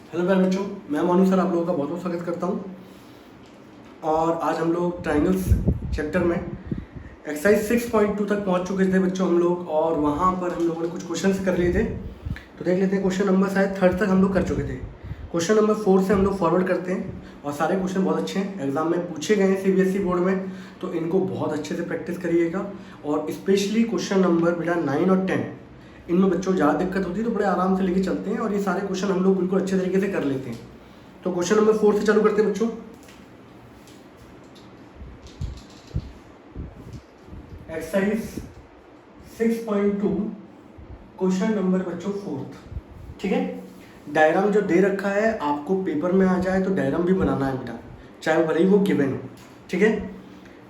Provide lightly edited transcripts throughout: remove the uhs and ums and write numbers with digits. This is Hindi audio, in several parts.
हेलो प्यारे बच्चों, मैं मोनू सर आप लोगों का बहुत बहुत स्वागत करता हूँ। और आज हम लोग ट्राइंगल्स चैप्टर में एक्सरसाइज 6.2 तक पहुँच चुके थे बच्चों हम लोग, और वहाँ पर हम लोगों ने कुछ क्वेश्चंस कर लिए थे। तो देख लेते हैं, क्वेश्चन नंबर शायद 3 तक हम लोग कर चुके थे। क्वेश्चन नंबर 4 से हम लोग फॉरवर्ड करते हैं, और सारे क्वेश्चन बहुत अच्छे हैं, एग्जाम में पूछे गए हैं CBSE बोर्ड में, तो इनको बहुत अच्छे से प्रैक्टिस करिएगा। और स्पेशली क्वेश्चन नंबर बेटा 9 और 10, इनमें बच्चों ज़्यादा दिक्कत होती है, तो बड़े आराम से लेके चलते हैं और ये सारे क्वेश्चन हम लोग बिल्कुल अच्छे तरीके से कर लेते हैं। तो क्वेश्चन नंबर 4 से चालू करते हैं बच्चों। एक्सरसाइज 6.2 क्वेश्चन नंबर बच्चों 4, ठीक है। डायग्राम जो दे रखा है आपको पेपर में आ जाए तो डायग्राम भी बनाना है बेटा, चाहे भले ही वो गिवन हो, ठीक है।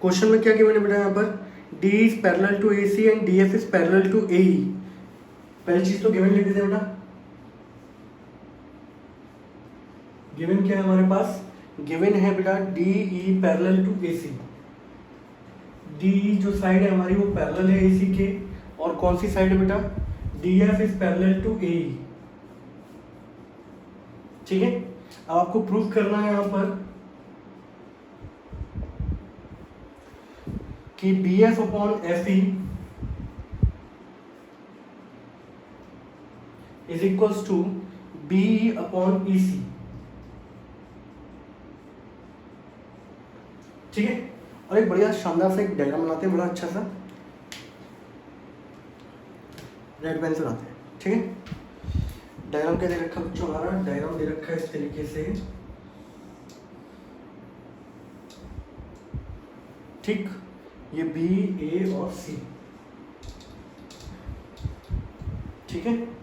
क्वेश्चन में क्या गिवन है बेटा, यहाँ पर D is parallel to AC and DF is parallel to AE। पहली चीज तो गिवन लिख देते हैं बेटा। गिवन क्या है हमारे पास, गिवन है बेटा DE parallel to AC। D जो साइड है हमारी वो पैरेलल है AC के, और कौन सी साइड है बेटा, DF is parallel to AE, ठीक है। अब आपको प्रूफ करना है यहाँ पर कि BF upon FE is equals to BE upon EC, ठीक है। और एक बढ़िया शानदार सा एक डायग्राम बनाते हैं, बड़ा अच्छा सा रेड पेन से बनाते हैं, ठीक है। डायग्राम क्या दे रखा है बच्चों, हमारा डायग्राम दे रखा है इस तरीके से, ठीक। ये B, A और C, ठीक है।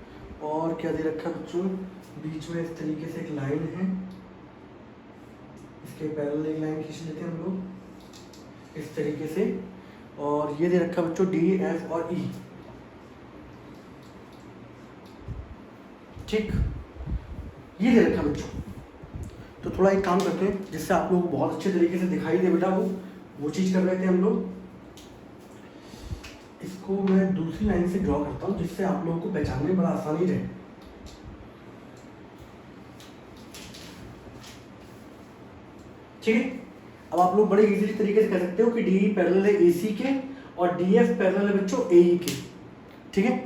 और क्या दे रखा है बच्चों, बीच में इस तरीके से एक लाइन है, इसके पैरेलल एक लाइन खींच लेते हैं हम लोग इस तरीके से। और ये दे रखा है बच्चों D, F और E, ठीक। ये दे रखा है बच्चों। तो थोड़ा एक काम करते हैं जिससे आप लोग बहुत अच्छे तरीके से दिखाई दे बेटा, वो चीज़ कर रहे थे हम लोग। इसको मैं दूसरी लाइन से ड्रॉ करता हूँ जिससे आप लोगों को पहचानने में बड़ा आसानी रहे, ठीक है। अब आप लोग बड़े इजीली तरीके से कर सकते हो कि DE पैरेलल है AC के और DF पैरेलल है बच्चों AE के, ठीक है।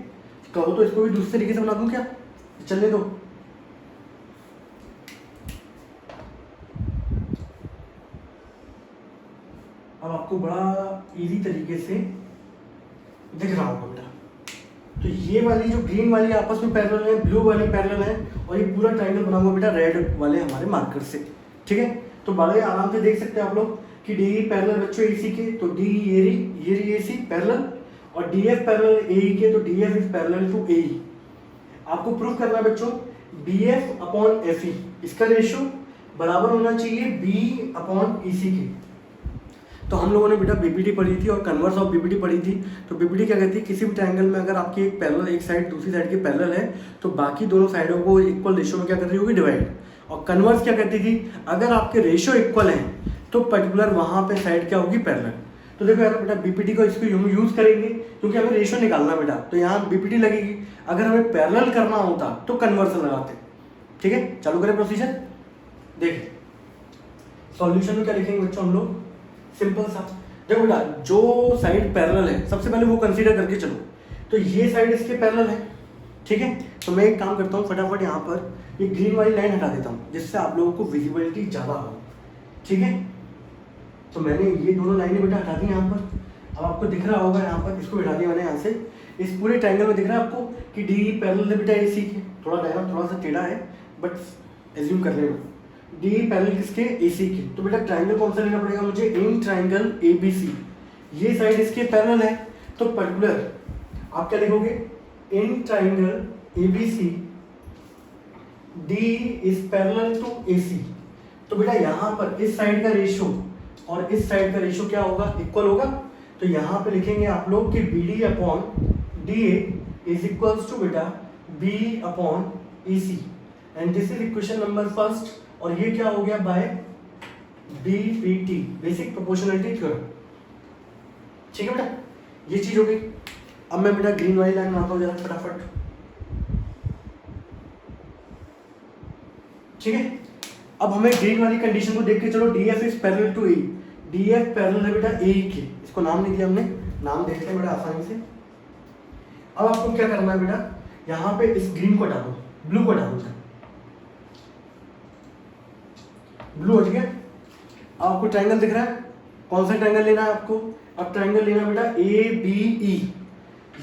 कहो तो इसको भी दूसरे तरीके से बना दूं क्या, चलने दो। अब आपको बड़ा इजी तरीके से दिख रहा होगा बेटा। तो ये वाली जो ग्रीन वाली आपस में पैरेलल है, ब्लू वाली पैरेलल है, और ये पूरा ट्रायंगल बना हुआ बेटा रेड वाले हमारे मार्कर से, ठीक है। तो बड़े आराम से देख सकते हैं आप लोग कि DE पैरेलल बच्चों AC के, तो DE ये AC पैरेलल, और DF पैरेलल AE के, तो DF is parallel to AE। आपको प्रूफ करना है बच्चों BF अपॉन FE, इसका रेशियो बराबर होना चाहिए B अपॉन EC के। तो हम लोगों ने बेटा BPT पढ़ी थी और कन्वर्स ऑफ BPT पढ़ी थी। तो BPT क्या कहती है, किसी भी ट्रायंगल में अगर आपकी एक पैरेलल एक साइड दूसरी साइड के पैरेलल है तो बाकी दोनों साइडों को इक्वल रेशियो में क्या कर रही होगी, डिवाइड। और कन्वर्स क्या कहती थी, अगर आपके रेशियो इक्वल हैं तो पर्टिकुलर वहाँ पे साइड क्या होगी, पैरेलल। तो देखो यार बेटा BPT को इसको यूज करेंगे क्योंकि हमें रेशियो निकालना बेटा, तो यहाँ BPT लगेगी। अगर हमें पैरेलल करना होता तो कन्वर्सन लगाते, ठीक है। चालू करें प्रोसीजर, देखिए सॉल्यूशन में क्या लिखेंगे बच्चों हम लोग, सिंपल सा। देखो बेटा जो साइड पैरेलल है सबसे पहले वो कंसीडर करके चलो, तो ये साइड इसके पैरेलल है, ठीक है। तो मैं एक काम करता हूँ, फटाफट यहाँ पर ये ग्रीन वाली लाइन हटा देता हूँ जिससे आप लोगों को विजिबिलिटी ज़्यादा हो, ठीक है। तो मैंने ये दोनों लाइनें बेटा हटा दी यहाँ पर। अब आपको दिख रहा होगा यहाँ पर, इसको हटा दिया मैंने यहाँ से। इस पूरे ट्रायंगल में दिख रहा है आपको कि DE पैरेलल है बेटा AC के। थोड़ा डायग्राम थोड़ा सा टेढ़ा है बट एज्यूम कर लेना, DE पैरेलल किसके, AC के। तो बेटा ट्रायंगल कौन सा लेना पड़ेगा मुझे, इन ट्रायंगल ABC। ये साइड इसके पैरेलल है तो पर्टिकुलर आप क्या लिखोगे, in triangle ABC DE is parallel to AC। तो बेटा यहाँ पर इस साइड का रेशियो और इस साइड का रेशियो क्या होगा, इक्वल होगा। तो यहाँ पे लिखेंगे आप लोग कि BD upon DA is equals to बेटा B upon EC, and this is equation number first. और ये क्या हो गया, by BPT, basic proportionality theorem, ठीक है बेटा। ये चीज हो गई। अब मैं बेटा ग्रीन वाली लाइन बनाता हूँ जरा फटाफट। ठीक है, अब हमें ग्रीन वाली कंडीशन को देख के चलो, D F is parallel to A, D F parallel है बेटा ए के, इसको नाम नहीं दिया हमने, नाम देखते हैं बेटा आसानी से। अब आपको क्या करना है बेटा, यहाँ पे इस ग्रीन को हटा दो, ब्लू को हटा दो, ब्लू हट गया। अब आपको ट्रायंगल दिख रहा है, कौन सा ट्रायंगल लेना है आपको, अब ट्रायंगल लेना बेटा ए बी ई,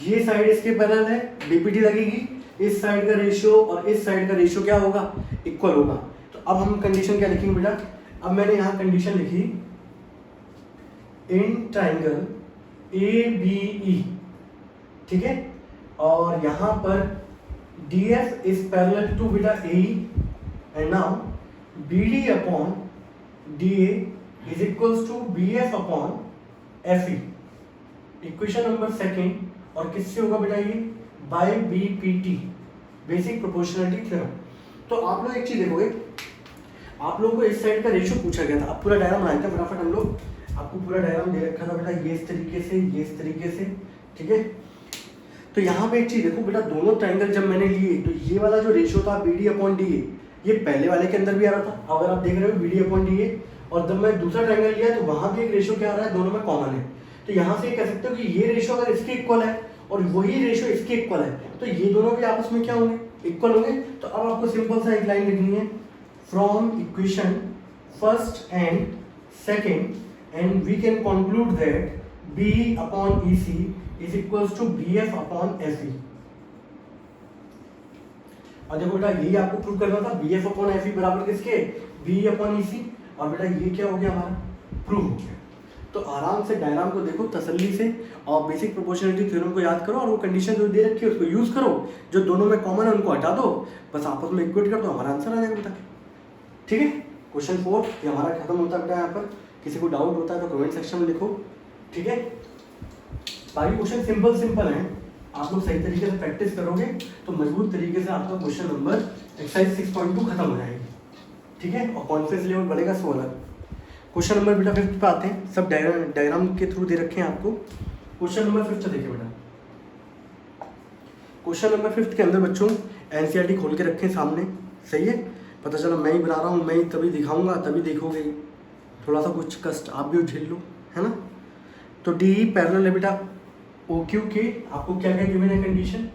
ये साइड इसके पैरेलल है, डीपीटी लगेगी, इस साइड का रेशियो और इस साइड का रेशियो क्या होगा, इक्वल होगा। तो अब हम कंडीशन क्या लिखेंगे बेटा, अब मैंने यहाँ कंडीशन लिखी इन ट्रायंगल ए बी ई, ठीक है, और यहाँ पर D F is parallel to बेटा A and now B D upon D A is equals to B F upon F E, equation number second, और किससे होगा बेटा ये, by B P T, basic proportionality theorem. तो आप लोग एक चीज देखोगे, आप लोगों को इस साइड का रेशियो पूछा गया था, अब पूरा डायग्राम बनाए थे फटाफट हम लोग, आपको पूरा डायग्राम दे रखा था बेटा, ये इस तरीके से, ये इस तरीके से, ठीक है। तो यहाँ पे एक चीज देखो बेटा, दोनों ट्रायंगल जब मैंने लिए तो ये वाला जो रेशियो था B D upon D A, ये पहले वाले के अंदर भी आ रहा था, अगर आप देख रहे हो B D upon D A, और जब मैं दूसरा ट्रायंगल लिया तो वहां भी एक रेशियो क्या आ रहा है, दोनों में कॉमन है। तो यहाँ से कह सकते हो कि ये रेशियो अगर इसके इक्वल है और वही रेशियो इसके इक्वल है, तो ये दोनों भी आपस में क्या होंगे, इक्वल होंगे। तो अब आपको सिंपल सा एक लाइन लिखनी है, from equation first and second, and we can conclude that B upon E C is equals to B F upon F E. और देखो बेटा यही आपको प्रूव करना था, B F upon F E बराबर किसके, बी अपॉन ई सी, और बेटा ये क्या हो गया हमारा, प्रूव हो गया। तो आराम से डायग्राम को देखो तसल्ली से, और बेसिक प्रोपोर्शनलिटी थ्योरम को याद करो, और वो कंडीशन जो दे रखी है उसको यूज करो, जो दोनों में कॉमन है उनको हटा दो, बस आपस में इक्वेट कर दो, हमारा आंसर आ जाएगा बेटा। ठीक है, क्वेश्चन 4 ये हमारा खत्म होता है बेटा। यहाँ पर किसी को डाउट होता है तो कमेंट सेक्शन में लिखो, ठीक है। बाकी क्वेश्चन सिंपल है, आप लोग सही तरीके से प्रैक्टिस करोगे तो मजबूत तरीके से आपका क्वेश्चन नंबर एक्सरसाइज 6.2 खत्म हो जाएगी, ठीक है, और कॉन्फिडेंस लेवल बढ़ेगा 16। क्वेश्चन नंबर बेटा 5 पे आते हैं, सब डायग्राम के थ्रू दे रखे हैं आपको। क्वेश्चन नंबर 5 देखिए बेटा, क्वेश्चन नंबर 5 के अंदर बच्चों एनसीईआरटी खोल के रखें सामने, सही है, पता चला मैं ही बना रहा हूँ, मैं ही तभी दिखाऊंगा तभी देखोगे, थोड़ा सा कुछ कष्ट आप भी झेल लो, है ना। तो डी पैरेलल है बेटा ओ क्यू के, आपको क्या क्या गिवन है कंडीशन,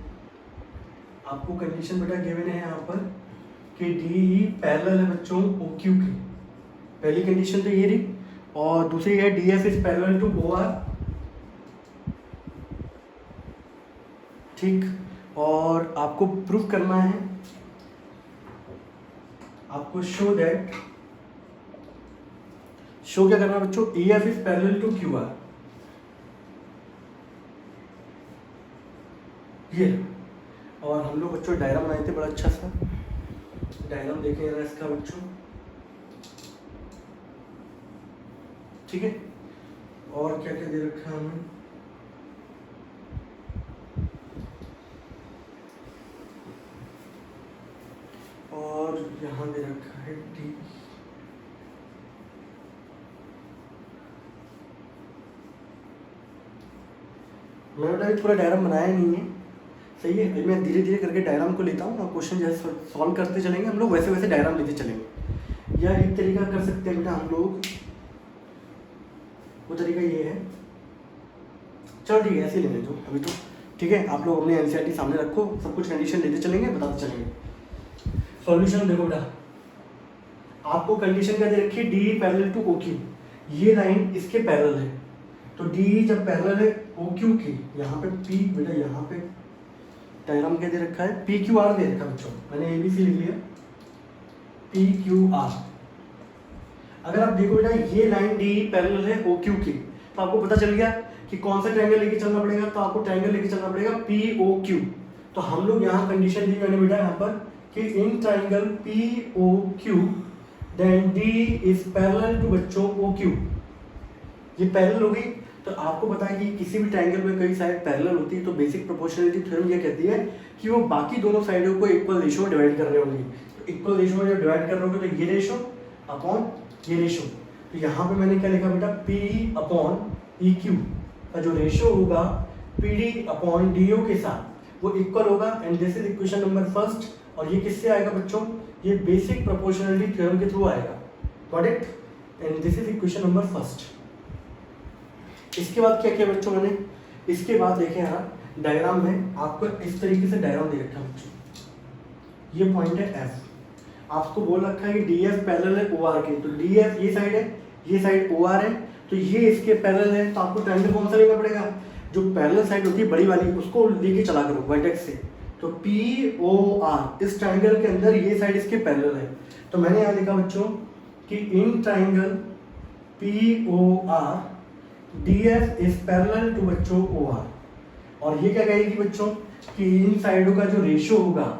आपको कंडीशन बेटा गिवन है यहाँ पर कि डी पैरेलल है बच्चों ओ क्यू के, पहली कंडीशन तो ये रही, और दूसरी है D F is parallel to O R, ठीक, और आपको प्रूफ करना है, आपको शो क्या करना है बच्चों, A F is parallel to Q R, ये, और हम लोग बच्चों डायग्राम बनाए थे बड़ा अच्छा सा, डायग्राम देखें जरा इसका बच्चों, ठीक है। और क्या क्या दे रखा है हमें, और यहाँ दे रखा है डी, मैंने पूरा डायग्राम बनाया नहीं है, सही है, मैं धीरे धीरे करके डायग्राम को लेता हूँ और क्वेश्चन जैसे सॉल्व करते चलेंगे हम लोग, वैसे वैसे डायग्राम लेते चलेंगे। या एक तरीका कर सकते हैं बेटा हम लोग, वो तरीका ये है, चलो ठीक है ऐसे ही लेने दो अभी तो, ठीक है। आप लोग अपने एनसीईआरटी सामने रखो, सब कुछ कंडीशन लेते चलेंगे, बताते चलेंगे। सॉल्यूशन देखो बेटा, आपको कंडीशन क्या दे रखी है, D parallel to O Q, ये लाइन इसके पैरेलल है, तो डी जब पैरेलल है ओ क्यू की, यहाँ पे पी बेटा, यहाँ पे डायग्राम क्या दे रखा है, पी क्यू आर दे रखा है बच्चों, मैंने एबीसी लिख लिया, पी क्यू आर। अगर आप देखो बेटा ये लाइन डी पैरेलल है ओ क्यू की, तो आपको पता चल गया कि कौन सा ट्रायंगल लेके चलना पड़ेगा, तो आपको ट्रायंगल लेके चलना पड़ेगा पी ओ क्यू। तो हम लोग यहाँ कंडीशन दी मैंने बेटा यहाँ पर कि in triangle P O Q then D is parallel to बच्चों ओ क्यू, ये पैरेलल होगी। तो आपको पता है कि किसी भी ट्रायंगल में कई साइड पैरेलल होती है, तो बेसिक प्रोपोर्शनलिटी थ्योरम ये कहती है कि वो बाकी दोनों साइडों को इक्वल रेशियो में डिवाइड कर रहे होंगे। तो इक्वल रेशियो में जब डिवाइड कर रहे होंगे तो ये रेशियो अपॉन ये रेशियो, तो यहाँ पे मैंने क्या लिखा बेटा, P अपॉन ई क्यू का जो रेशियो होगा PD अपॉन DO के साथ वो इक्वल होगा, and this is equation number first. और ये किससे आएगा बच्चों, ये बेसिक प्रोपोर्शनलिटी थ्योरम के थ्रू आएगा। Got it? And this is equation number first. इसके बाद क्या किया बच्चों मैंने, इसके बाद देखें यहाँ डायग्राम में आपको इस तरीके से डायग्राम दे रखा है बच्चों। ये पॉइंट है एफ, आपको बोल रखा है कि डी एफ पैरेलल है ओ आर के, तो डी एफ ये साइड है, ये साइड ओ आर है, तो ये इसके पैरेलल है, तो आपको ट्रायंगल कौन सा लेना पड़ेगा, जो पैरेलल साइड होती है बड़ी वाली उसको लेके चला करो वर्टेक्स से। तो पी ओ आर इस ट्रायंगल के अंदर ये साइड इसके पैरेलल है, तो मैंने यहाँ लिखा बच्चों कि in triangle P O R D F is parallel to बच्चों ओ आर। और ये क्या कहेगी बच्चों कि इन साइडों का जो रेशियो होगा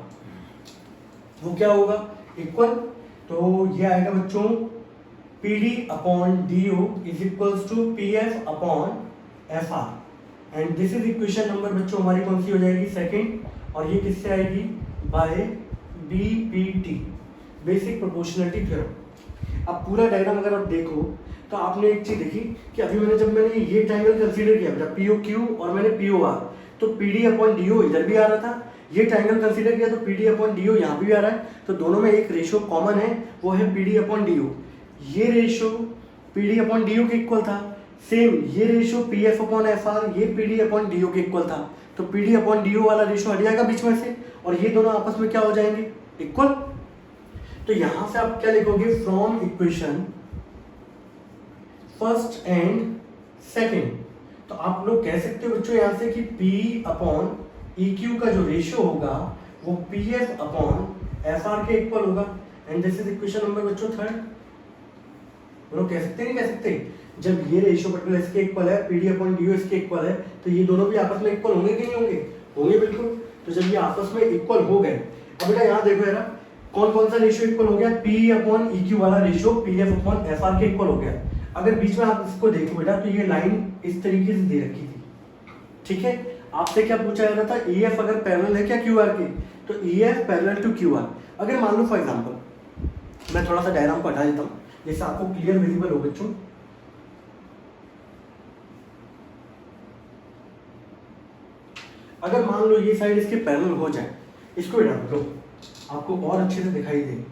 वो क्या होगा, इक्वल। तो ये आएगा बच्चों P D upon D O is equals to P F upon F R. And this is equation number बच्चों हमारी कौन सी हो जाएगी, सेकंड। और ये किससे आएगी, by B P T, basic proportionality theorem. अब पूरा डायग्राम अगर आप देखो तो आपने एक चीज देखी कि अभी मैंने ये ट्रायंगल कंसीडर किया बेटा पी ओ क्यू और मैंने पी ओ आर, तो P D upon D O इधर भी आ रहा था, ये ट्रायंगल कंसीडर किया तो P D upon D O यहाँ भी आ रहा है, तो दोनों में एक रेशियो कॉमन है, वो है P D upon D O. ये ratio P D upon D O के इक्वल था, सेम ये ratio P F upon F R ये P D upon D O के इक्वल था, तो P D upon D O वाला रेशियो हट जाएगा बीच में से और ये दोनों आपस में क्या हो जाएंगे, इक्वल। तो यहां से आप क्या लिखोगे, from equation first and second, तो आप लोग कह सकते हो बच्चों यहां से कि P अपॉन EQ का जो रेशियो होगा वो PF अपॉन FR के इक्वल होगा। And this is equation number बच्चों थर्ड। लोग कह सकते नहीं कह सकते, जब ये रेशियो पर्टिकुलर इसके इक्वल है, PD अपॉन DO इसके इक्वल है, तो ये दोनों भी आपस में इक्वल होंगे कि नहीं होंगे, होंगे बिल्कुल। तो जब ये आपस में इक्वल हो गए, अब बेटा यहाँ देखो यार कौन कौन सा रेशियो इक्वल हो गया, P अपॉन EQ वाला रेशियो PF अपॉन FR के इक्वल हो गया। अगर बीच में आप इसको देखो बेटा तो ये लाइन इस तरीके से दे रखी थी, ठीक है। आपसे क्या पूछा जा रहा था, EF अगर पैरेलल है क्या QR के, तो EF पैरेलल टू QR। अगर मान लो फॉर एग्जांपल मैं थोड़ा सा डायग्राम को हटा देता हूँ जैसे आपको क्लियर विजिबल हो बच्चों। अगर मान लो ये साइड इसके पैरेलल हो जाए, इसको हटा दो आपको और अच्छे से दिखाई दे,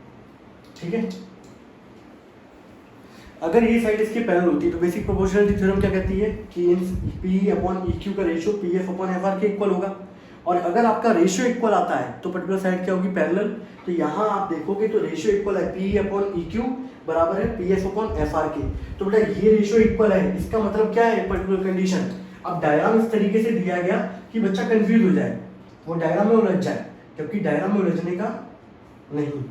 ठीक है। अगर ये साइड इसके पैरेलल होती है तो बेसिक प्रोपोर्शनलिटी थ्योरम क्या कहती है कि P अपॉन EQ का रेशियो PF अपॉन FR के इक्वल होगा। और अगर आपका रेशियो इक्वल आता है तो पर्टिकुलर साइड क्या होगी, पैरेलल। तो यहाँ आप देखोगे तो रेशियो इक्वल है, P अपॉन EQ बराबर है PF अपॉन FR के। तो बेटा ये रेशियो इक्वल है, इसका मतलब क्या है, पर्टिकुलर कंडीशन। अब डायग्राम इस तरीके से दिया गया कि बच्चा कंफ्यूज हो जाए, वो डायग्राम में उलझ जाए, जबकि डायग्राम में उलझने का नहीं।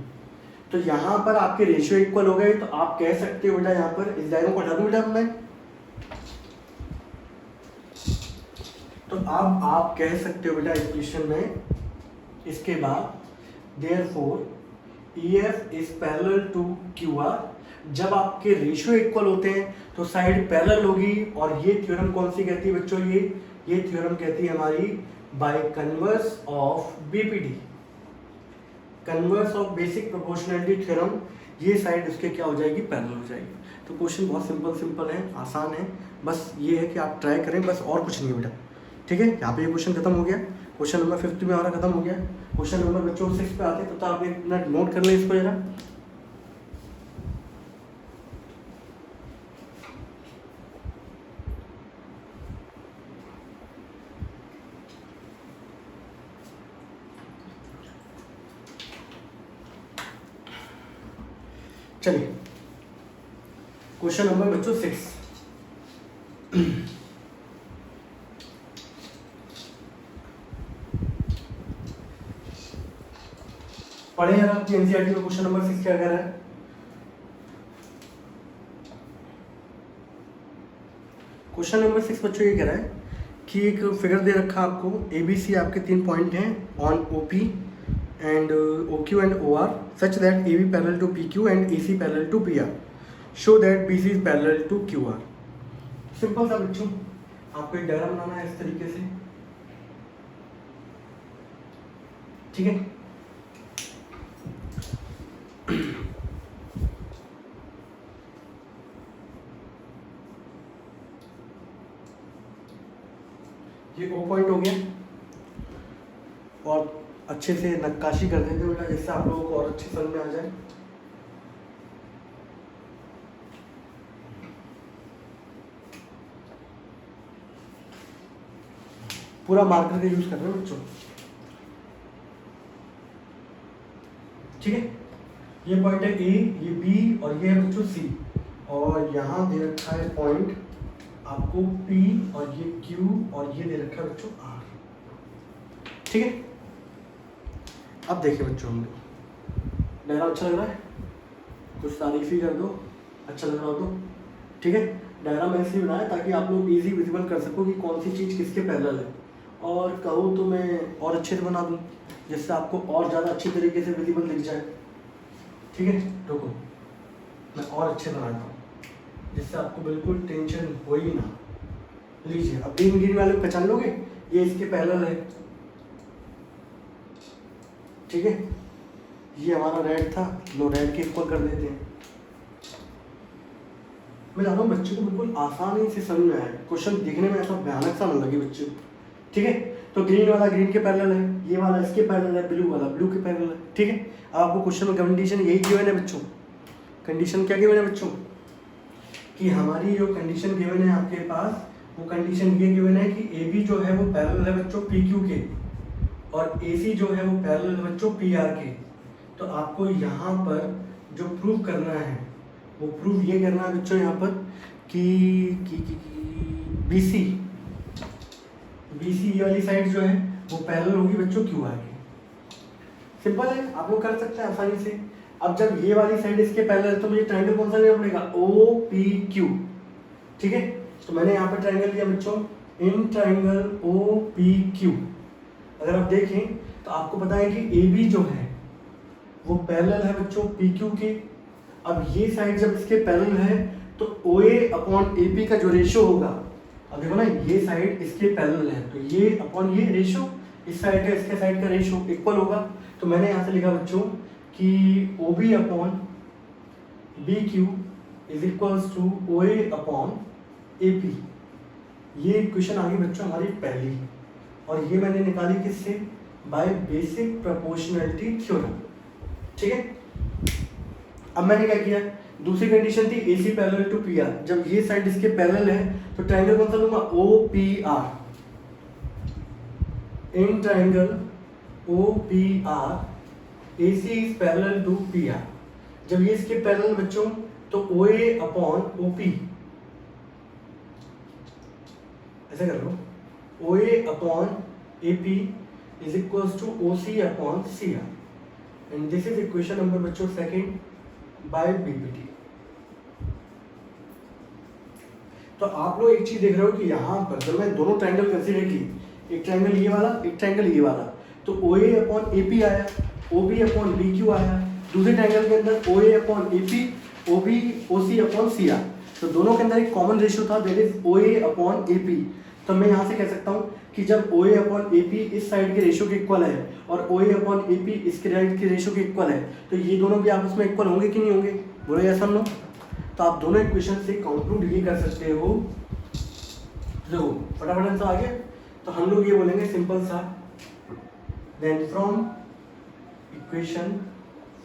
तो यहाँ पर आपके रेशियो इक्वल हो गए, तो आप कह सकते हो बेटा, यहाँ पर इस डायग्राम को हटा दूं बेटा मैं, तो अब आप कह सकते हो बेटा इक्वेशन में इसके बाद therefore EF is parallel to QR। जब आपके रेशियो इक्वल होते हैं तो साइड पैरेलल होगी, और ये थ्योरम कौन सी कहती है बच्चों, ये थ्योरम कहती है हमारी bye converse of BPT, converse of basic proportionality theorem. ये साइड उसके क्या हो जाएगी, पैरेलल हो जाएगी। तो क्वेश्चन बहुत सिंपल है, आसान है, बस ये है कि आप ट्राई करें, बस और कुछ नहीं बेटा, ठीक है। यहाँ पे ये क्वेश्चन खत्म हो गया, क्वेश्चन नंबर 5 में हमारा खत्म हो गया। क्वेश्चन नंबर बच्चों 6 पे आते हैं, तो आप एक मिनट नोट कर लें इसको जरा। चलिए क्वेश्चन नंबर बच्चों 6। पढ़े यार आपकी एनसीईआरटी में क्वेश्चन नंबर 6 क्या कह रहा है। क्वेश्चन नंबर 6 बच्चों ये कह रहा है कि एक फिगर दे रखा आपको, ABC आपके 3 पॉइंट हैं on OP and OQ and OR such that AB parallel to PQ and AC parallel to PR. Show that BC is parallel to QR. Simple सा बच्चों, आपको एक डायग्राम बनाना है इस तरीके से, ठीक है। ये O पॉइंट हो गया, और अच्छे से नक्काशी कर देते हैं बेटा, जिससे आप लोगों को और अच्छे समझ में आ जाए। पूरा मार्कर का यूज कर रहे हैं बच्चों, ठीक है। ये पॉइंट है ए, ये बी और ये है बच्चों सी, और यहाँ दे रखा है पॉइंट आपको पी और ये क्यू और ये दे रखा है बच्चों आर, ठीक है। अब देखिए बच्चों, हम लोग डायग्राम अच्छा लग रहा है, कुछ तारीफ ही कर दो, अच्छा लग रहा हो तो, ठीक है। डायग्राम ऐसे ही बनाया ताकि आप लोग इजी विजिबल कर सको कि कौन सी चीज़ किसके पैरेलल है, और कहो तो मैं और अच्छे से बना दूँ जिससे आपको और ज़्यादा अच्छी तरीके से विजिबल दिख जाए, ठीक है। रुको, मैं और अच्छे बनाता हूँ जिससे आपको बिल्कुल टेंशन हो ही ना। लीजिए, अब ग्रीन ग्रीन वाले पहचान लोगे, ये इसके पैरेलल है, ठीक है। ये हमारा रेड था, लो रेड के इक्वल कर देते हैं। मैं चाहता हूँ बच्चे को बिल्कुल आसानी से समझ में आए, क्वेश्चन दिखने में ऐसा भयानक सा ना लगे बच्चे को, ठीक है। तो ग्रीन वाला ग्रीन के पैरेलल है, ये वाला इसके पैरेलल है, ब्लू वाला ब्लू के पैरेलल है, ठीक है। अब आपको क्वेश्चन में कंडीशन यही गिवन है बच्चों, कंडीशन क्या गिवन है बच्चों, कि हमारी जो कंडीशन गिवन है आपके पास, वो कंडीशन ये गिवन है कि ए बी जो है वो पैरेलल है बच्चों पी क्यू के, और ए सी जो है वो पैरेलल है बच्चों पी आर के। तो आपको यहाँ पर जो प्रूव करना है वो प्रूव ये करना है बच्चों यहाँ पर कि बी सी ये वाली साइड जो है वो पैरेलल होगी बच्चों क्यू आर के। सिंपल है, आप लोग कर सकते हैं आसानी से। अब जब ये वाली साइड इसके पैरेलल है तो मुझे ट्रायंगल कौन सा लेना पड़ेगा, ओ पी क्यू, ठीक है। तो मैंने यहाँ पर ट्रायंगल लिया बच्चों, in triangle O P Q. अगर आप देखें तो आपको पता है कि ए बी जो है वो पैरेलल है बच्चों पी क्यू के। अब ये साइड जब इसके पैरेलल है तो ओ ए अपॉन ए पी का जो रेशियो होगा, अब देखो ना, ये साइड इसके पैरेलल है तो ये अपॉन ये रेशियो, इस साइड का इसके साइड का रेशियो इक्वल होगा। तो मैंने यहाँ से लिखा बच्चों कि O B upon B Q is equals to O A upon A P. ये इक्वेशन आ गई बच्चों हमारी पहली, और ये मैंने निकाली किससे, बाय बेसिक प्रोपोर्शनलिटी थ्योरम, ठीक है। अब मैंने क्या किया, दूसरी कंडीशन थी A C parallel to P R. जब ये साइड इसके पैरेलल है तो ट्रायंगल कौन सा लूंगा, O P R. In triangle O P R A C is parallel to P R. जब ये इसके पैरेलल बच्चों तो ओ ए अपॉन ओ पी, ऐसा कर लो, O A upon A P is equals to O C upon C R, and this is equation number बच्चों सेकेंड बाय बीपीटी। तो आप लोग एक चीज देख रहे हो कि यहाँ पर जब मैं दोनों ट्रायंगल कंसीडर की, एक ट्रायंगल ये वाला एक ट्रायंगल ये वाला, तो ओ ए अपॉन ए पी आया, O B upon B Q आया। दूसरे ट्रायंगल के अंदर O A upon A P, O B O C upon C R. तो दोनों के अंदर एक कॉमन रेशियो था, that is O A upon A P. तो मैं यहाँ से कह सकता हूँ कि जब O A upon A P इस साइड के रेशियो के इक्वल है और O A upon A P इसके साइड के रेशियो के इक्वल है, तो ये दोनों भी आपस में इक्वल होंगे कि नहीं होंगे, बोलो यस और नो। तो आप दोनों इक्वेशन से कंक्लूड ये कर सकते हो। देखो फटाफट आंसर आ गया। तो हम लोग ये बोलेंगे सिंपल सा, then from equation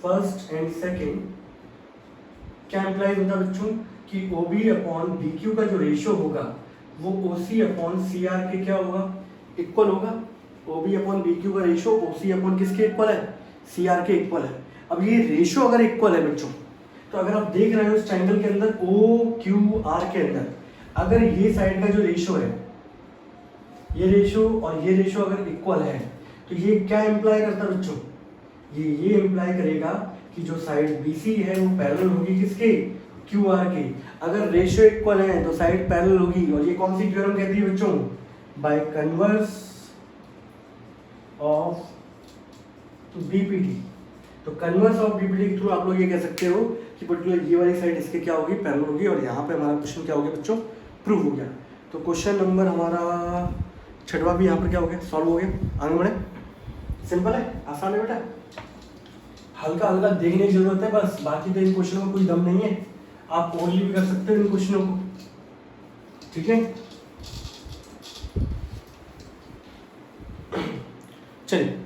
first and second क्या इम्प्लाइज होता है बच्चों कि O B upon B Q का जो रेशियो होगा वो ओ सी अपॉन सी आर के क्या होगा, इक्वल होगा। O B upon B Q का रेशियो ओ सी अपॉन किसके इक्वल है, सी आर के इक्वल है। अब ये रेशियो अगर इक्वल है बच्चों, तो अगर आप देख रहे हो इस ट्रायंगल के अंदर ओ क्यू आर के अंदर अगर ये साइड का जो रेशियो है, ये रेशियो और ये रेशियो अगर इक्वल है, तो ये क्या इम्प्लाई करता है बच्चों, ये इम्प्लाई करेगा कि जो साइड बी सी है वो पैरेलल होगी किसके, क्यू आर के। अगर रेशियो इक्वल है तो साइड पैरेलल होगी, और ये कौन सी थ्योरम कहती है बच्चों, बाय कन्वर्स ऑफ बीपीटी। तो कन्वर्स ऑफ बीपीटी के थ्रू आप लोग ये कह सकते हो कि पर्टिकुलर ये वाली साइड इसके क्या होगी, पैरेलल होगी, और यहाँ पे हमारा क्वेश्चन क्या हो गया बच्चों, प्रूव हो गया। तो क्वेश्चन नंबर हमारा छठवा भी यहाँ पर क्या हो गया, सॉल्व हो गया। आगे बढ़े, सिंपल है, आसान है बेटा, हल्का हल्का देखने की जरूरत है बस, बाकी तो इन क्वेश्चनों में कोई दम नहीं है, आप ओनली भी कर सकते हो इन क्वेश्चनों को, ठीक है। चलिए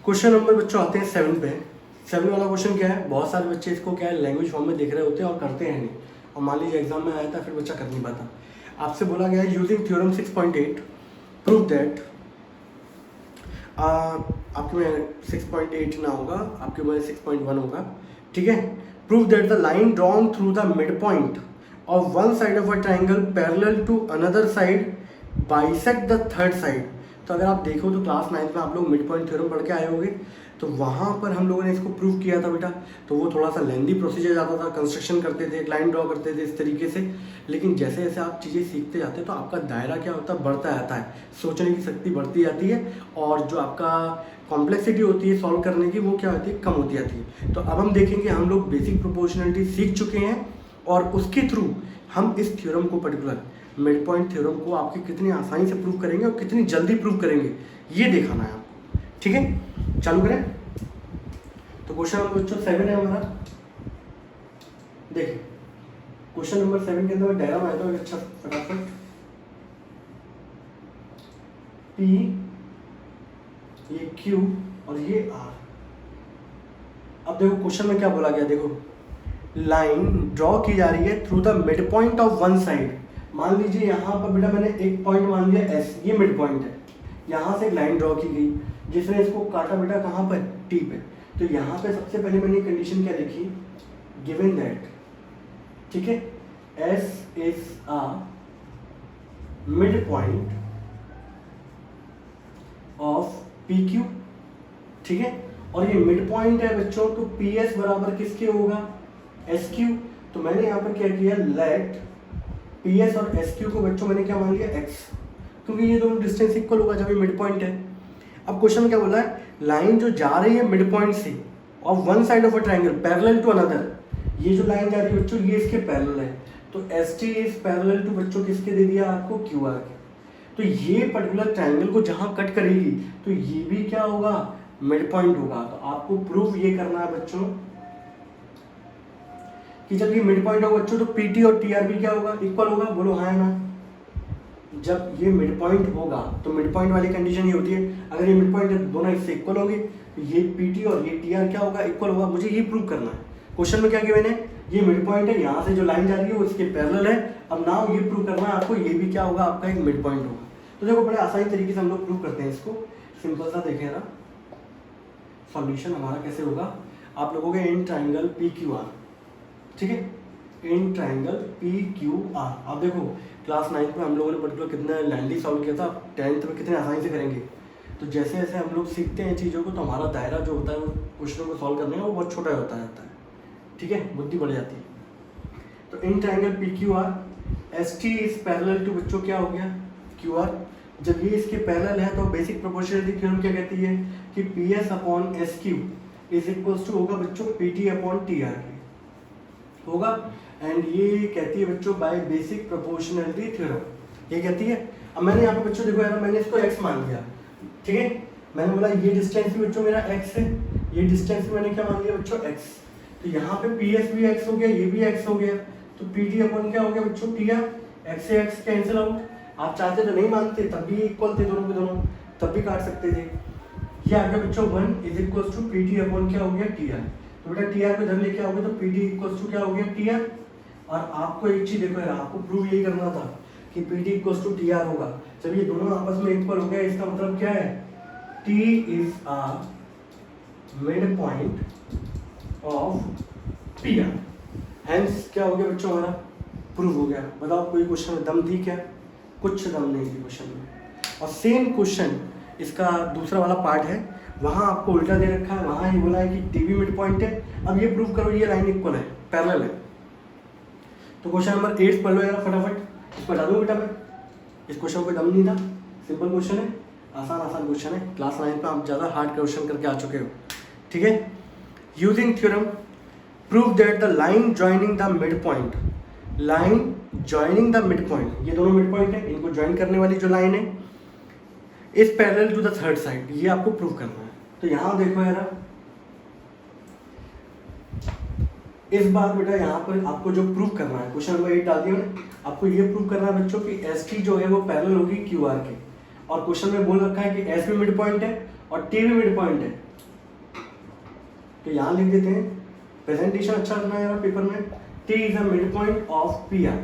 क्वेश्चन नंबर बच्चों आते हैं 7 पे। 7 वाला क्वेश्चन क्या है, बहुत सारे बच्चे इसको क्या है लैंग्वेज फॉर्म में देख रहे होते हैं और करते हैं नहीं, और मान लीजिए एग्जाम में आया था फिर बच्चा कर नहीं पाता। आपसे बोला गया है यूजिंग थ्योरम 6.8 प्रूव दैट, आपके में 6.8 ना होगा, आपके में 6.1 होगा, ठीक है। Prove that the line drawn through the mid point of one side of a triangle parallel to another side bisect the third side. तो अगर आप देखो तो क्लास 9 में आप लोग मिड पॉइंट थ्योरम पढ़ के आए होंगे, तो वहाँ पर हम लोगों ने इसको प्रूव किया था बेटा। तो वो थोड़ा सा लेंदी प्रोसीजर जाता था, कंस्ट्रक्शन करते थे, एक लाइन ड्रॉ करते थे इस तरीके से। लेकिन जैसे जैसे आप चीज़ें सीखते जाते हैं तो आपका दायरा क्या होता है, बढ़ता जाता है, सोचने की शक्ति बढ़ती जाती है, और जो आपका कॉम्प्लेक्सिटी होती है सॉल्व करने की वो क्या होती है, कम होती जाती है। तो अब हम देखेंगे, हम लोग बेसिक प्रोपोर्शनलिटी सीख चुके हैं और उसके थ्रू हम इस थ्योरम को पर्टिकुलर मिड पॉइंट थ्योरम को आपकी कितनी आसानी से प्रूव करेंगे और कितनी जल्दी प्रूव करेंगे ये दिखाना है आपको, ठीक है। चालू करें। तो क्वेश्चन नंबर बच्चों 7 है हमारा। देखिए क्वेश्चन नंबर 7 के अंदर डायग्राम आया था अच्छा फटाफट। P, ये Q और ये R। अब देखो क्वेश्चन में क्या बोला गया, देखो लाइन ड्रॉ की जा रही है through the mid point of one side. मान लीजिए यहाँ पर बेटा मैंने एक पॉइंट मान लिया S, ये मिड पॉइंट है, यहाँ से एक लाइन ड्रॉ की गई जिसने इसको काटा बेटा कहाँ पर, T पे। तो यहाँ पे सबसे पहले मैंने कंडीशन क्या लिखी, गिवन दैट, ठीक है, S is a mid point of PQ, ठीक है। और ये मिड पॉइंट है बच्चों, तो PS बराबर किसके होगा, SQ। तो मैंने यहाँ पर क्या किया, लेट PS और SQ को बच्चों मैंने क्या मान लिया, X, क्योंकि ये दोनों डिस्टेंस इक्वल होगा जब ये मिड पॉइंट है। अब क्वेश्चन में क्या बोला है, लाइन जो जा रही है मिड पॉइंट से of one side of a triangle parallel to another, ये जो लाइन जा रही है बच्चों ये इसके पैरेलल है। तो ST इज पैरेलल टू बच्चों किसके दे दिया आपको, QR के। तो ये पर्टिकुलर ट्राइंगल को जहाँ कट करेगी तो ये भी क्या होगा, मिड पॉइंट होगा। तो आपको प्रूफ ये करना है बच्चों कि जब ये मिड पॉइंट होगा बच्चों तो PT और TR भी क्या होगा, इक्वल होगा। बोलो हाँ ना। जब ये मिड पॉइंट होगा तो मिड पॉइंट वाली कंडीशन ये होती है, अगर ये मिड पॉइंट है दोनों इससे इक्वल होंगे, तो ये PT और ये TR क्या होगा, इक्वल होगा। मुझे ये प्रूव करना है। क्वेश्चन में क्या गिवन है, ये मिड पॉइंट है, यहाँ से जो लाइन जा रही है वो इसके पैरेलल है। अब नाउ ये प्रूव करना है आपको, ये भी क्या होगा, आपका एक मिड पॉइंट होगा। तो देखो बड़े आसानी तरीके से हम लोग प्रूव करते हैं इसको। सिंपल सा देखें ना, सॉल्यूशन हमारा कैसे होगा, आप लोगों के इन ट्राइंगल PQR, ठीक है, इन ट्राइंगल PQR। अब देखो क्लास 9 में हम लोगों ने पर्टिकुलर कितना लैंडली सॉल्व किया था, 10th में कितने आसानी से करेंगे। तो जैसे जैसे हम लोग सीखते हैं चीज़ों को तो हमारा दायरा जो होता है वो क्वेश्चनों को सॉल्व करने का वो बहुत छोटा होता जाता है, ठीक है, बुद्धि बढ़ जाती है। तो in triangle PQR ST is parallel to बच्चों क्या हो गया, QR। जब ये इसके पैरेलल है तो बेसिक प्रोपोर्शनलिटी थ्योरम क्या कहती है कि PS upon SQ is equals to होगा बच्चों PT अपॉन TR होगा। एंड ये कहती है बच्चों बाय बेसिक प्रोपोर्शनलिटी थ्योरम, ये कहती है। अब मैंने यहाँ पे बच्चों देखो यार, मैंने इसको X मान लिया, ठीक है। मैंने बोला ये डिस्टेंस भी बच्चों मेरा X है, ये डिस्टेंस भी मैंने क्या मान लिया बच्चों, X। तो यहाँ पे PS भी X हो गया, ये भी X हो गया, तो PT अपॉन क्या हो गया बच्चों, TR। X से X कैंसिल आउट। आप चाहते तो नहीं मानते, तब भी इक्वल थे दोनों के दोनों, तब भी काट सकते थे। ये आ गया बच्चों 1 is equals to PT upon क्या हो गया, TR। तो बेटा TR को इधर लेके आओगे तो PT इक्वल्स टू क्या हो गया, TR। और आपको एक चीज देखो यार, आपको प्रूव यही करना था कि PT इक्वल्स टू TR होगा। जब ये दोनों आपस में इक्वल हो गया इसका मतलब क्या है, T is a mid point of PR। Hence क्या हो गया बच्चों, हमारा प्रूव हो गया। बताओ कोई क्वेश्चन में दम थी क्या, कुछ दम नहीं थी क्वेश्चन में। और सेम क्वेश्चन इसका दूसरा वाला पार्ट है, वहाँ आपको उल्टा दे रखा है, वहाँ ही बोला है कि TV मिड पॉइंट है। अब ये प्रूव करो ये लाइन इक्वल है, पैरेलल है। तो क्वेश्चन नंबर 8 पढ़ लो यार फटाफट, इसको बता दूँ बेटा मैं, इस क्वेश्चन में कोई दम नहीं था, सिंपल क्वेश्चन है, आसान क्वेश्चन है। क्लास 9 में आप ज़्यादा हार्ड क्वेश्चन करके आ चुके हो, ठीक है। Using theorem prove that the line joining the mid point, line joining the mid point, ये दोनों मिड पॉइंट है, इनको ज्वाइन करने वाली जो लाइन है is parallel to the third side, ये आपको प्रूव करना है। तो यहाँ देखो यार, इस बार बेटा यहाँ पर आपको जो प्रूव करना है, क्वेश्चन नंबर 8 डाल दिया मैंने, आपको ये प्रूव करना है बच्चों कि ST जो है वो पैरेलल होगी QR के। और क्वेश्चन में बोल रखा है कि S भी मिड पॉइंट है और T भी मिड पॉइंट है, तो यहाँ लिख देते हैं, प्रेजेंटेशन अच्छा करना है पेपर में, T is a mid point of P R.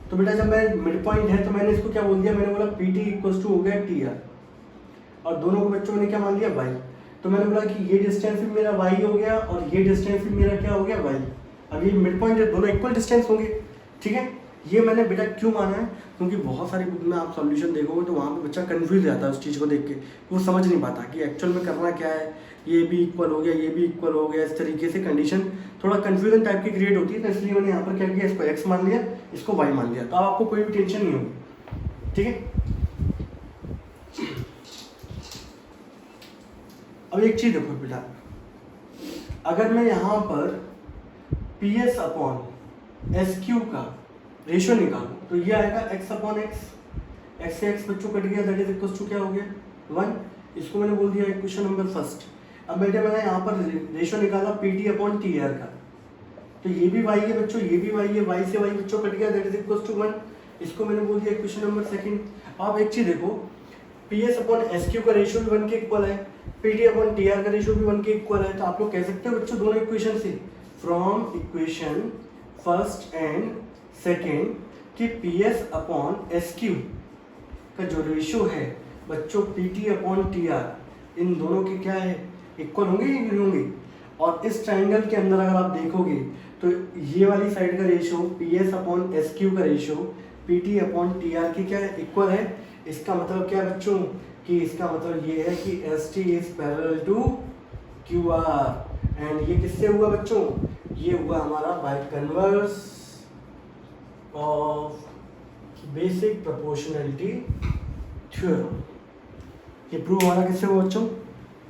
तो बेटा जब मैं मिड पॉइंट है तो मैंने इसको क्या बोल दिया, मैंने बोला पी टी इक्वल टू हो गया टी आर, और दोनों को बच्चों ने क्या मान लिया वाई। तो मैंने बोला कि ये डिस्टेंस भी मेरा वाई हो गया और ये डिस्टेंस भी मेरा क्या हो गया वाई। अब ये मिड पॉइंट है, दोनों इक्वल डिस्टेंस होंगे, ठीक है। ये मैंने बेटा क्यों माना है, क्योंकि बहुत सारी बुक में आप सॉल्यूशन देखोगे तो वहाँ पे बच्चा कंफ्यूज हो जाता है उस चीज़ को देख के, वो समझ नहीं पाता कि एक्चुअल में करना क्या है, ये भी इक्वल हो गया, ये भी इक्वल हो गया, इस तरीके से कंडीशन थोड़ा कंफ्यूजन टाइप की क्रिएट होती है। तो इसलिए मैंने यहाँ पर क्या किया, इसको एक्स मान लिया, इसको वाई मान लिया, तो आपको कोई भी टेंशन नहीं होगी, ठीक है। अब एक चीज देखो बेटा, अगर मैं यहाँ पर P S upon S Q का रेशियो निकालूं तो ये आएगा एक्स अपॉन एक्स, एक्स से एक्स बच्चों कट गया, दैट इज इक्वल टू क्या हो गया 1। इसको मैंने बोल दिया इक्वेशन नंबर फर्स्ट। अब बेटे मैंने यहाँ पर रेशियो निकाला P T upon T are का, तो ये भी वाई है बच्चों, ये भी वाई है, वाई से वाई बच्चों कट गया, दैट इज इक्वल टू 1। इसको मैंने बोल दिया इक्वेशन नंबर सेकंड। अब एक चीज देखो, P S upon S Q का रेशियो भी 1 के इक्वल है, P T upon T are का रेशियो भी 1 के इक्वल है। तो आप लोग कह सकते हो बच्चों दोनों इक्वेशन से, from equation first and second, कि P S upon S Q का जो रेशियो है बच्चों P T upon T R, इन दोनों के क्या है, इक्वल होंगे या नहीं होंगे। और इस ट्राइंगल के अंदर अगर आप देखोगे तो ये वाली साइड का ratio P S upon S Q का ratio P T upon T R की क्या है, इक्वल है। इसका मतलब क्या है बच्चों, कि इसका मतलब ये है कि S T is parallel to Q R, and ये किससे हुआ बच्चों, ये हुआ हमारा by converse of basic proportionality theorem. ये प्रूव हमारा किससे हुआ बच्चों,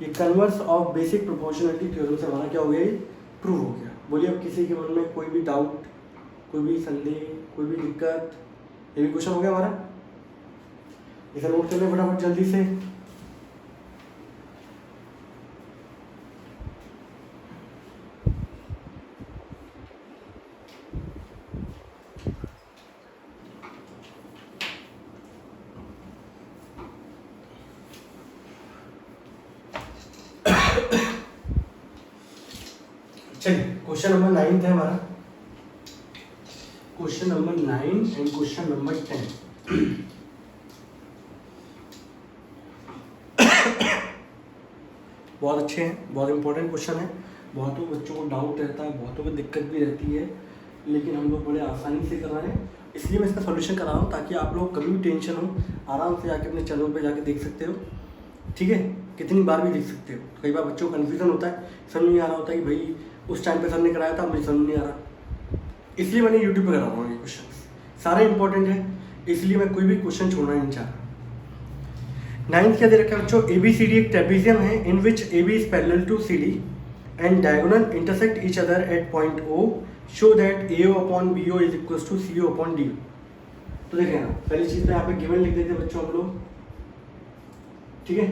ये converse of basic proportionality theorem से हमारा क्या हो गया, ये प्रूव हो गया। बोलिए अब किसी के मन में कोई भी डाउट, कोई भी संदेह, कोई भी दिक्कत, ये भी क्वेश्चन हो गया हमारा। इसे नोट कर ले फटाफट जल्दी से। चलिए क्वेश्चन नंबर 9 है हमारा, question number 9 and question number 10। बहुत अच्छे हैं, बहुत इंपॉर्टेंट क्वेश्चन है, बहुतों बच्चों को डाउट रहता है, बहुतों को दिक्कत भी रहती है, लेकिन हम लोग बड़े आसानी से कर रहे हैं, इसलिए मैं इसका सॉल्यूशन करा रहा हूँ ताकि आप लोग कभी भी टेंशन हो आराम से जाके अपने चैनल पे जाके देख सकते हो, ठीक है। कितनी बार भी देख सकते हो। कई बार बच्चों को कन्फ्यूजन होता है, समझ नहीं आ रहा होता है कि भाई उस टाइम पे सर ने कराया था, मुझे समझ नहीं आ रहा, इसलिए मैंने यूट्यूब पर करा रहा हूँ। ये क्वेश्चन सारे इंपॉर्टेंट है, इसलिए मैं कोई भी क्वेश्चन छोड़ना नहीं चाह रहा। 9th क्या दे रखा है बच्चों, ए बी सी डी एक ट्रेपेजियम है in which A B is parallel to C D and diagonal intersect each other at point O, show that A O upon B O is equal to C O upon D. तो देखें ना, पहली चीज़ तो यहाँ पे गिवन लिख देते हैं बच्चों हम लोग, ठीक है,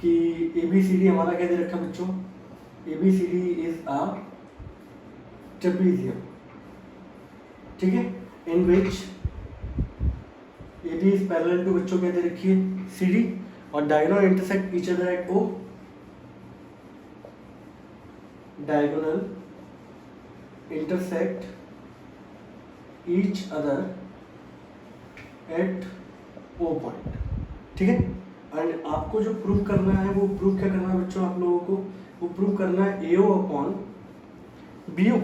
कि ए बी सी डी हमारा क्या दे रखा है बच्चों, A B C D is a trapezium, ठीक है, in which A B is parallel to बच्चों क्या दे रखी है सी डी, और diagonal intersect each other at O, diagonal intersect each other at O point, ठीक है। एंड आपको जो प्रूव करना है वो प्रूव क्या करना है बच्चों, आप लोगों को वो प्रूव करना है A O upon B O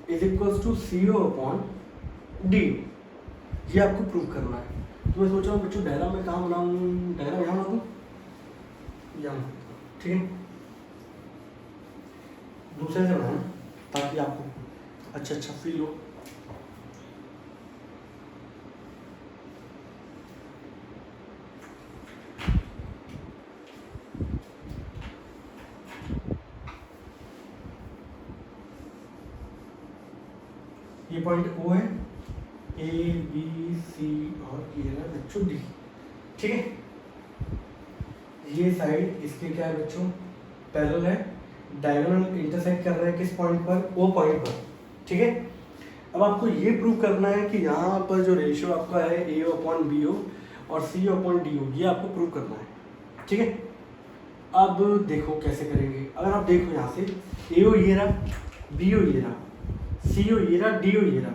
is equals to C O upon D, ये आपको प्रूव करना है। तो मैं सोच रहा हूँ बच्चों डायग्राम में कहाँ बनाऊँ, डायग्राम यहाँ बना दूँ, यहाँ, ठीक है, दूसरे से बनाना ताकि आपको अच्छा फील हो। ये पॉइंट ओ है, ए बी सी और ये है बच्चों डी, ठीक है। ये साइड इसके क्या है बच्चों, पैरेलल है, डायगोनल इंटरसेक्ट कर रहे हैं किस पॉइंट पर, ओ पॉइंट पर, ठीक है। अब आपको ये प्रूव करना है कि यहाँ पर जो रेशियो आपका है ए ओ अपॉन बी ओ और सी ओ अपॉन डी ओ, ये आपको प्रूव करना है, ठीक है। अब देखो कैसे करेंगे। अगर आप देखो यहाँ से ए ओ ये रहा, बी ओ ये रहा, सी ओ ये रहा, डी ओ ये रहा।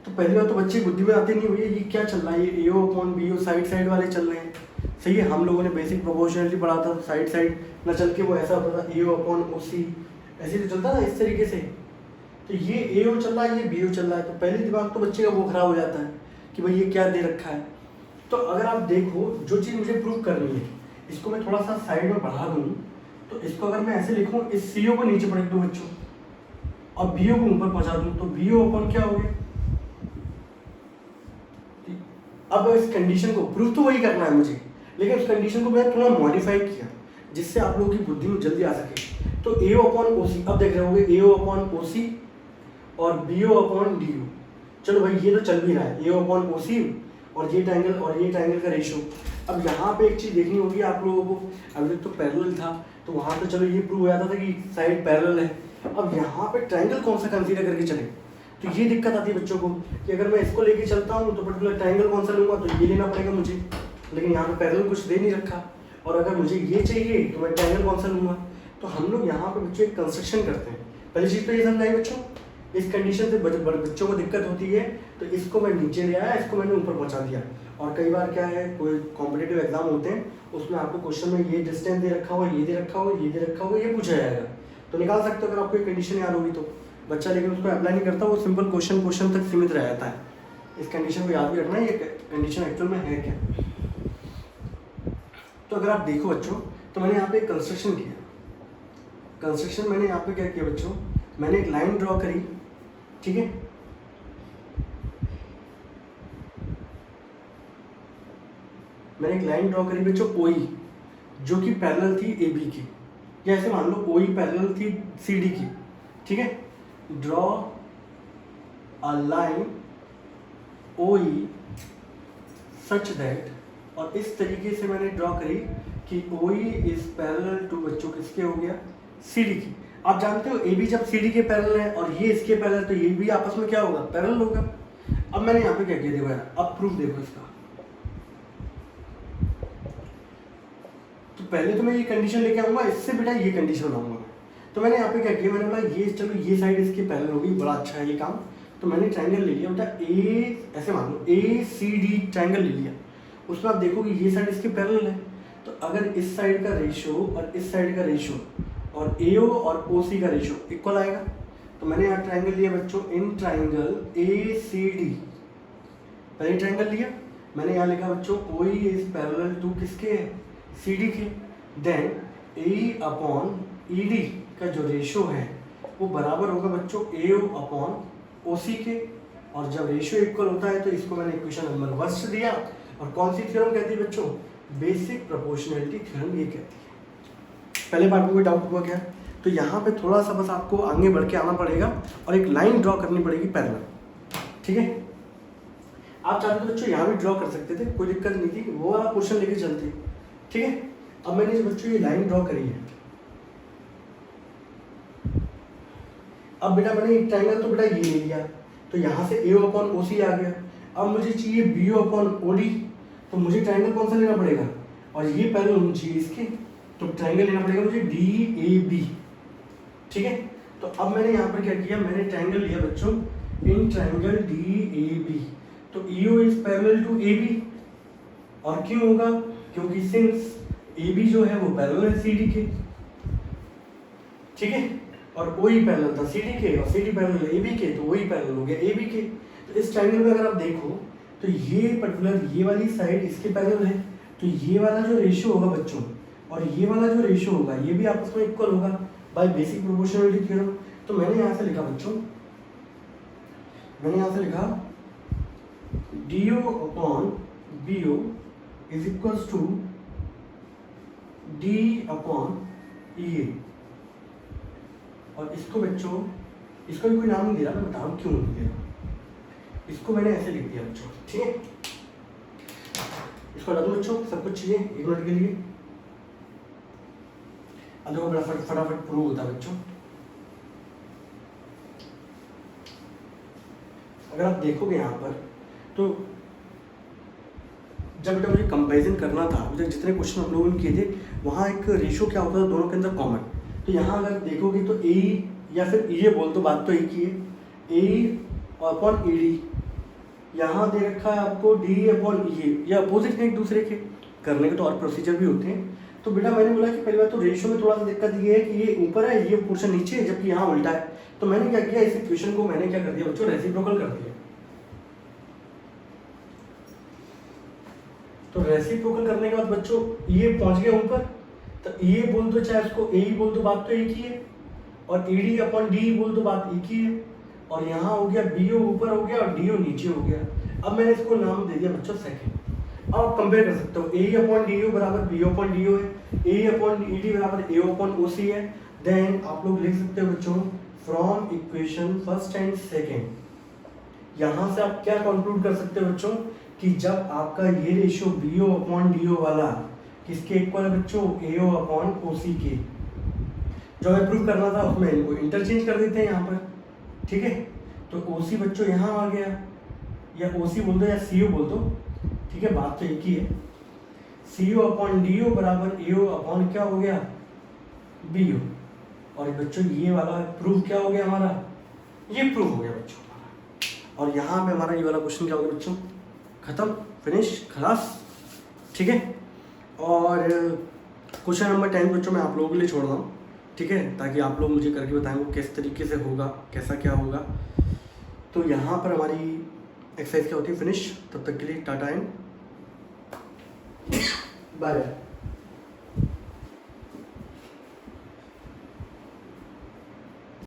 तो पहली बात तो बच्चे बुद्धि में आते नहीं, भैया ये क्या चल रहा है, ये A O upon B O side side वाले चल रहे हैं। सही है, हम लोगों ने बेसिक प्रोपोर्शनलिटी पढ़ा था, साइड साइड ना चल के वो ऐसा होता था ए ओ अपॉन ओ सी, ऐसे तो चलता था इस तरीके से। तो ये ए ओ चल रहा है, ये बी ओ चल रहा है, तो पहले दिमाग तो बच्चे का वो खराब हो जाता है कि भाई ये क्या दे रखा है। तो अगर आप देखो जो चीज़ मुझे प्रूव करनी है, इसको मैं थोड़ा सा साइड में बढ़ा दूँ, तो इसको अगर मैं ऐसे लिखूँ, इस सी ओ को नीचे पढ़ दूँ बच्चों और बी ओ को ऊपर पहुँचा दूँ, तो बी ओ अपॉन क्या हो गया। अब इस कंडीशन को प्रूव तो वही करना है मुझे, लेकिन उस कंडीशन को मैंने थोड़ा मॉडिफाई किया जिससे आप लोगों की बुद्धि में जल्दी आ सके। तो ए ओ अपॉन ओ सी, अब देख रहे होंगे ए ओ अपॉन ओ सी और B O upon D O. चलो भाई ये तो चल भी रहा है, A O upon O C और ये ट्रायंगल का रेशो। अब यहाँ पे एक चीज़ देखनी होगी आप लोगों को, अभी तो पैरेलल था तो वहाँ पे चलो ये प्रूव हो जाता था कि साइड पैरेलल है। अब यहाँ पे ट्रायंगल कौन सा कंसीडर करके चले, तो ये दिक्कत आती है बच्चों को कि अगर मैं इसको लेके चलता हूँ तो पर्टिकुलर ट्रायंगल कौन सा लूँगा, तो ये लेना पड़ेगा मुझे, लेकिन यहाँ पे पैरेलल कुछ दे नहीं रखा। और अगर मुझे ये चाहिए तो मैं ट्रायंगल कौन सा लूँगा। तो हम लोग यहाँ पे बच्चों एक कंस्ट्रक्शन करते हैं। पहली चीज़ तो ये समझाई बच्चों, इस कंडीशन से बच्चों को दिक्कत होती है, तो इसको मैं नीचे ले आया, इसको मैंने ऊपर पहुँचा दिया। और कई बार क्या है, कोई कॉम्पिटेटिव एग्जाम होते हैं उसमें आपको क्वेश्चन में ये डिस्टेंस दे रखा होगा, ये दे रखा होगा, ये दे रखा होगा, ये पूछा जाएगा, तो निकाल सकते हो अगर आपको ये कंडीशन याद होगी तो। बच्चा लेकिन उसको अप्लाई नहीं करता, वो सिंपल क्वेश्चन तक सीमित रह जाता है। इस कंडीशन को याद भी रखना है, ये कंडीशन एक्चुअल में है क्या। तो अगर आप देखो बच्चों, तो मैंने यहाँ पे एक कंस्ट्रक्शन किया। कंस्ट्रक्शन मैंने यहाँ पे क्या किया बच्चों, मैंने एक लाइन ड्रॉ करी, ठीक है। मैंने एक लाइन ड्रॉ करी बच्चों ओई, जो कि पैरेलल थी ए बी की, या ऐसे मान लो ओई पैरेलल थी सी डी की, ठीक है। ड्रॉ अ लाइन ओई सच दैट, और इस तरीके से मैंने ड्रॉ करी कि ओई इज पैरेलल टू बच्चों किसके हो गया, सी डी की। आप जानते हो ए बी जब सी डी के पैरेलल है और ये इसके पैरेलल, तो ये भी आपस में क्या होगा, पैरेलल होगा। अब मैंने यहाँ पे क्या किया, देखो यार, अब प्रूफ देखो इसका। तो पहले तो मैं ये कंडीशन लेके आऊंगा, इससे बेटा ये कंडीशन बनाऊंगा। तो मैंने यहाँ पे क्या किया, मैंने बोला ये चलो ये साइड इसके पैरेलल होगी, बड़ा अच्छा है ये काम। तो मैंने ट्रायंगल ले लिया बेटा, ए ऐसे मान लो ए सी डी ट्रायंगल ले लिया। उसमें आप देखो कि ये साइड इसके पैरेलल है, तो अगर इस साइड का रेशो और इस साइड का रेशो और ए ओ और ओ सी का रेशो इक्वल आएगा। तो मैंने यहाँ ट्रायंगल लिया बच्चों, in triangle A C D, पहले ट्रायंगल लिया मैंने, यहाँ लिखा बच्चों ओई इज पैरेलल टू किसके, सी डी के। देन ए अपॉन ई डी का जो रेशो है वो बराबर होगा बच्चों ए ओ अपॉन ओ सी के। और जब रेशो इक्वल होता है तो इसको मैंने इक्वेशन नंबर 1 से दिया। और कौन सी थ्योरम कहती है बच्चों, बेसिक प्रोपोर्शनलिटी थ्योरम ये कहती है। पहले पार्ट में कोई डाउट हुआ क्या, तो यहाँ पे थोड़ा सा बस आपको आगे बढ़ के आना पड़ेगा और एक लाइन ड्रॉ करनी पड़ेगी पैरेलल, ठीक है। आप चाहते तो बच्चों यहाँ भी ड्रॉ कर सकते थे, कोई दिक्कत नहीं थी, वो वाला क्वेश्चन लेके चलते, ठीक है। अब मैंने बच्चों ये लाइन ड्रॉ करी है। अब बेटा मैंने एक ट्रायंगल तो बेटा ये ले लिया, तो यहाँ से ए अपॉन ओ सी आ गया। अब मुझे चाहिए B O upon O D, तो मुझे ट्रायंगल कौन सा लेना पड़ेगा, और ये पैरेलल होना चाहिए इसके, तो ट्रायंगल लेना पड़ेगा मुझे डी ए बी, ठीक है। तो अब मैंने यहाँ पर क्या किया, मैंने ट्रायंगल लिया बच्चों in triangle D A B, तो E O is parallel to A B. और क्यों होगा, क्योंकि सिंस ए बी जो है वो पैरेलल है सी डी के, ठीक है। और ओ ई पैरेलल था सी डी के, और सी डी पैरेलल है ए बी के, तो वही पैरेलल हो गया ए बी के। तो इस ट्रायंगल में अगर आप देखो तो ये पर्टिकुलर ये वाली साइड इसके पैरेलल है, तो ये वाला जो रेशियो होगा बच्चों और ये वाला जो रेशियो होगा ये भी आपस में इक्वल होगा बाय बेसिक प्रोपोर्शनलिटी थ्योरम। तो मैंने यहाँ से लिखा बच्चों, मैंने यहाँ से लिखा D O upon B O is equals to D upon E A. और इसको बच्चों, इसको भी कोई नाम नहीं दे रहा, मैं बता रहा हूँ क्यों नहीं दे रहा। इसको मैंने ऐसे लिख दिया बच्चों, ठीक है। इसको हटा दो बच्चों, सब कुछ चाहिए 1 मिनट के लिए। अब देखो बड़ा फटाफट प्रूव होता है बच्चों। अगर आप देखोगे यहाँ पर तो जब बेटा मुझे कंपैरिजन करना था, अभी तक जितने क्वेश्चन हम लोगों ने किए थे वहाँ एक रेशियो क्या होता था दोनों के अंदर कॉमन। तो यहाँ अगर देखोगे तो ए या फिर ये बोल दो, बात तो एक ही है, ए अपॉन ई डी, यहाँ दे रखा है आपको डी अपॉन ये अपोजिट है एक दूसरे के, करने के तो और प्रोसीजर भी होते हैं। तो बेटा मैंने बोला कि पहली बात तो रेशियो में थोड़ा सा दिक्कत ये है कि ये ऊपर है, ये पोर्शन नीचे है, जबकि यहाँ उल्टा है। तो मैंने क्या किया, इस इक्वेशन को मैंने क्या कर दिया बच्चों, रेसिप्रोकल कर दिया। तो रेसिप्रोकल करने के बाद बच्चों ये पहुंच गया ऊपर, तो ये बोल दो चाहे उसको ए बोल दो, बात तो एक ही है, और ई डी अपॉन डी बोल दो, बात एक ही है। और यहाँ हो गया बी ओ ऊपर हो गया और डी ओ नीचे हो गया। अब मैंने इसको नाम दे दिया बच्चों सेकंड। अब आप कंपेयर कर सकते हो, ए अपॉन डी ओ बराबर बी अपॉन डी ओ है, ए अपॉन ई डी बराबर ए अपॉन ओ सी है। देन आप लोग लिख सकते हो बच्चों from equation first and second. यहाँ से आप क्या कंक्लूड कर सकते हो बच्चों कि जब आपका ये ratio B O upon D O वाला किसके इक्वल है बच्चों, ए ओ अपॉन ओ सी के, जो हमें प्रूव करना था उसमें इनको इंटरचेंज कर देते हैं यहाँ पर, ठीक है। तो ओ सी बच्चों यहाँ आ गया, या ओ सी बोल दो या सी ओ बोल दो, ठीक है, बात तो एक ही है। सी ओ अपॉन डी ओ बराबर ए ओ अपॉन क्या हो गया, बी ओ। और बच्चों ये वाला प्रूफ क्या हो गया हमारा, ये प्रूफ हो गया बच्चों हमारा। और यहाँ पे हमारा ये वाला क्वेश्चन क्या हो गया बच्चों, खत्म, फिनिश, खलास, ठीक है। और क्वेश्चन नंबर 10 बच्चों मैं आप लोगों के लिए छोड़ रहा हूँ, ठीक है, ताकि आप लोग मुझे करके बताएं वो किस तरीके से होगा, कैसा क्या होगा। तो यहाँ पर हमारी एक्सरसाइज क्या होती है, फिनिश। तब तक के लिए टाटा एंड बाय बाय।